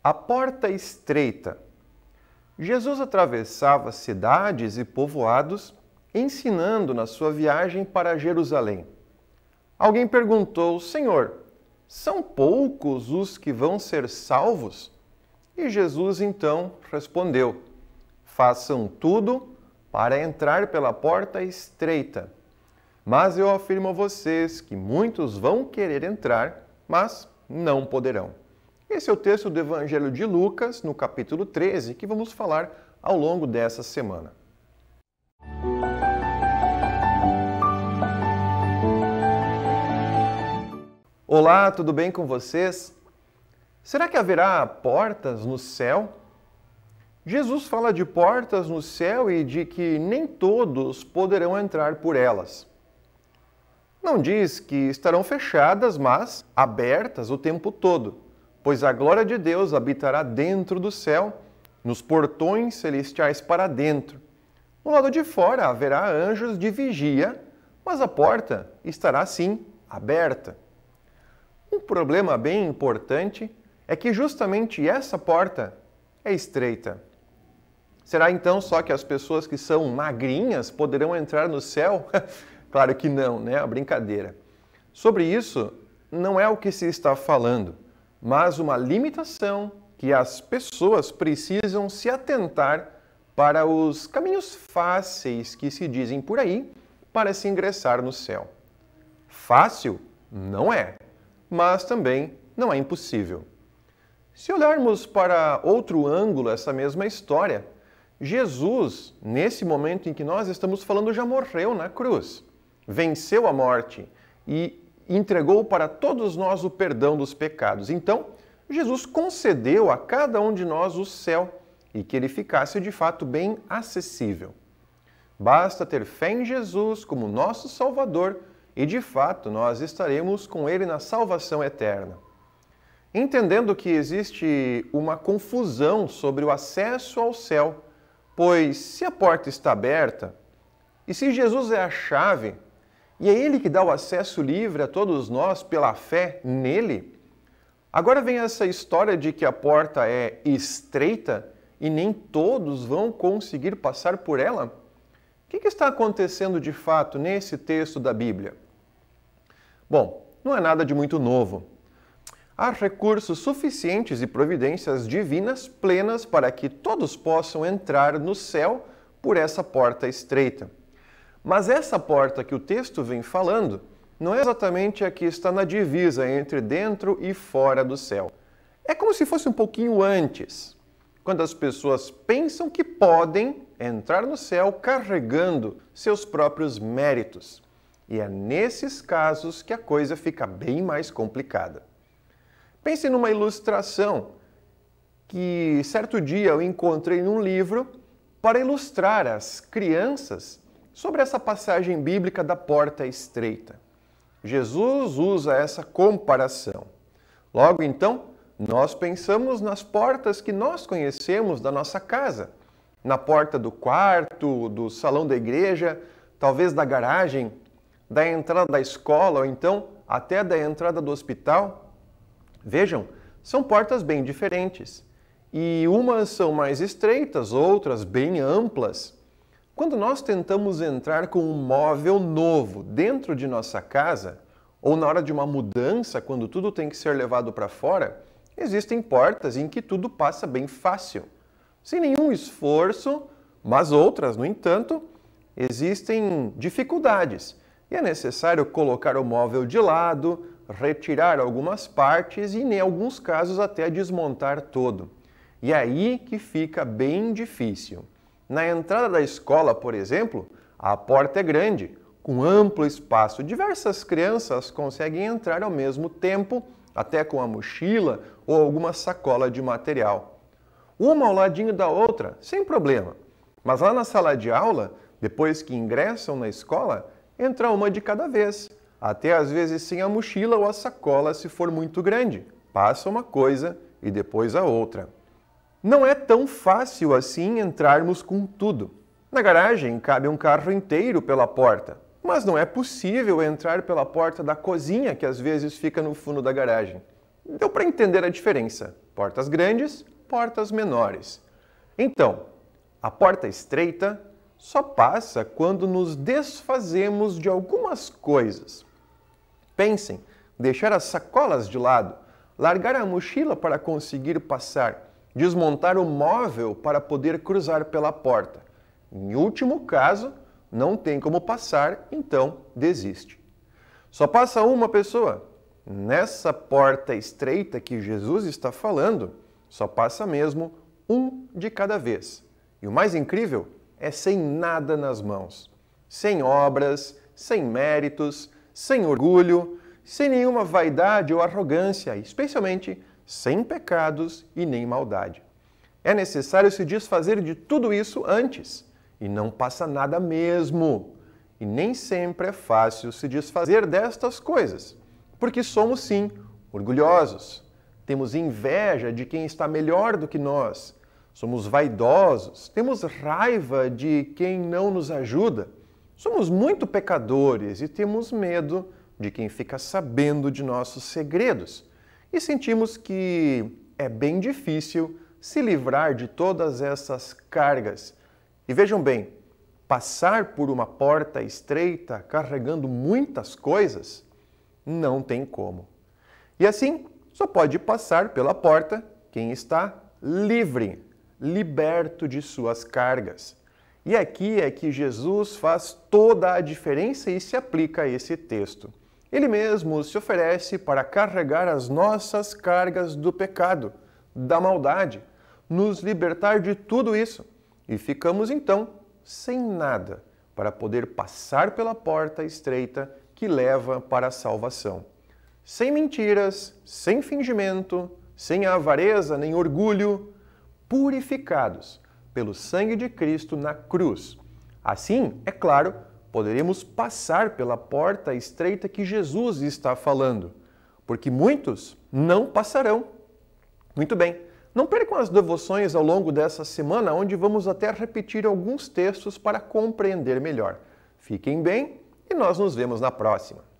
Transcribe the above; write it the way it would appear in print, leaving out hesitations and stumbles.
A porta estreita. Jesus atravessava cidades e povoados, ensinando na sua viagem para Jerusalém. Alguém perguntou: Senhor, são poucos os que vão ser salvos? E Jesus então respondeu: façam tudo para entrar pela porta estreita. Mas eu afirmo a vocês que muitos vão querer entrar, mas não poderão. Esse é o texto do Evangelho de Lucas, no capítulo 13, que vamos falar ao longo dessa semana. Olá, tudo bem com vocês? Será que haverá portas no céu? Jesus fala de portas no céu e de que nem todos poderão entrar por elas. Não diz que estarão fechadas, mas abertas o tempo todo, pois a glória de Deus habitará dentro do céu, nos portões celestiais para dentro. No lado de fora haverá anjos de vigia, mas a porta estará sim aberta. Um problema bem importante é que justamente essa porta é estreita. Será então só que as pessoas que são magrinhas poderão entrar no céu? Claro que não, né? A brincadeira. Sobre isso, não é o que se está falando, mas uma limitação que as pessoas precisam se atentar para os caminhos fáceis que se dizem por aí para se ingressar no céu. Fácil? Não é, mas também não é impossível. Se olharmos para outro ângulo essa mesma história, Jesus, nesse momento em que nós estamos falando, já morreu na cruz. Venceu a morte e entregou para todos nós o perdão dos pecados. Então, Jesus concedeu a cada um de nós o céu e que ele ficasse de fato bem acessível. Basta ter fé em Jesus como nosso Salvador e de fato nós estaremos com ele na salvação eterna. Entendendo que existe uma confusão sobre o acesso ao céu, pois se a porta está aberta e se Jesus é a chave, e é Ele que dá o acesso livre a todos nós pela fé nele, agora vem essa história de que a porta é estreita e nem todos vão conseguir passar por ela. O que está acontecendo de fato nesse texto da Bíblia? Bom, não é nada de muito novo. Há recursos suficientes e providências divinas plenas para que todos possam entrar no céu por essa porta estreita. Mas essa porta que o texto vem falando não é exatamente a que está na divisa entre dentro e fora do céu. É como se fosse um pouquinho antes, quando as pessoas pensam que podem entrar no céu carregando seus próprios méritos. E é nesses casos que a coisa fica bem mais complicada. Pense numa ilustração que certo dia eu encontrei num livro para ilustrar às crianças sobre essa passagem bíblica da porta estreita. Jesus usa essa comparação. Logo então, nós pensamos nas portas que nós conhecemos da nossa casa, na porta do quarto, do salão da igreja, talvez da garagem, da entrada da escola ou então até da entrada do hospital. Vejam, são portas bem diferentes. E umas são mais estreitas, outras bem amplas. Quando nós tentamos entrar com um móvel novo dentro de nossa casa, ou na hora de uma mudança, quando tudo tem que ser levado para fora, existem portas em que tudo passa bem fácil, sem nenhum esforço, mas outras, no entanto, existem dificuldades. E é necessário colocar o móvel de lado, retirar algumas partes e, em alguns casos, até desmontar todo. E é aí que fica bem difícil. Na entrada da escola, por exemplo, a porta é grande, com amplo espaço. Diversas crianças conseguem entrar ao mesmo tempo, até com a mochila ou alguma sacola de material. Uma ao ladinho da outra, sem problema. Mas lá na sala de aula, depois que ingressam na escola, entra uma de cada vez. Até às vezes sem a mochila ou a sacola se for muito grande. Passa uma coisa e depois a outra. Não é tão fácil assim entrarmos com tudo. Na garagem cabe um carro inteiro pela porta, mas não é possível entrar pela porta da cozinha que às vezes fica no fundo da garagem. Deu para entender a diferença. Portas grandes, portas menores. Então, a porta estreita só passa quando nos desfazemos de algumas coisas. Pensem, deixar as sacolas de lado, largar a mochila para conseguir passar, desmontar o móvel para poder cruzar pela porta. Em último caso, não tem como passar, então desiste. Só passa uma pessoa. Nessa porta estreita que Jesus está falando, só passa mesmo um de cada vez. E o mais incrível é sem nada nas mãos. Sem obras, sem méritos, sem orgulho, sem nenhuma vaidade ou arrogância, especialmente sem pecados e nem maldade. É necessário se desfazer de tudo isso antes, e não passa nada mesmo. E nem sempre é fácil se desfazer destas coisas, porque somos sim orgulhosos, temos inveja de quem está melhor do que nós, somos vaidosos, temos raiva de quem não nos ajuda, somos muito pecadores e temos medo de quem fica sabendo de nossos segredos. E sentimos que é bem difícil se livrar de todas essas cargas. E vejam bem, passar por uma porta estreita carregando muitas coisas, não tem como. E assim, só pode passar pela porta quem está livre, liberto de suas cargas. E aqui é que Jesus faz toda a diferença e se aplica a esse texto. Ele mesmo se oferece para carregar as nossas cargas do pecado, da maldade, nos libertar de tudo isso. E ficamos então sem nada para poder passar pela porta estreita que leva para a salvação. Sem mentiras, sem fingimento, sem avareza nem orgulho, purificados pelo sangue de Cristo na cruz. Assim, é claro, poderemos passar pela porta estreita que Jesus está falando, porque muitos não passarão. Muito bem, não percam as devoções ao longo dessa semana, onde vamos até repetir alguns textos para compreender melhor. Fiquem bem e nós nos vemos na próxima.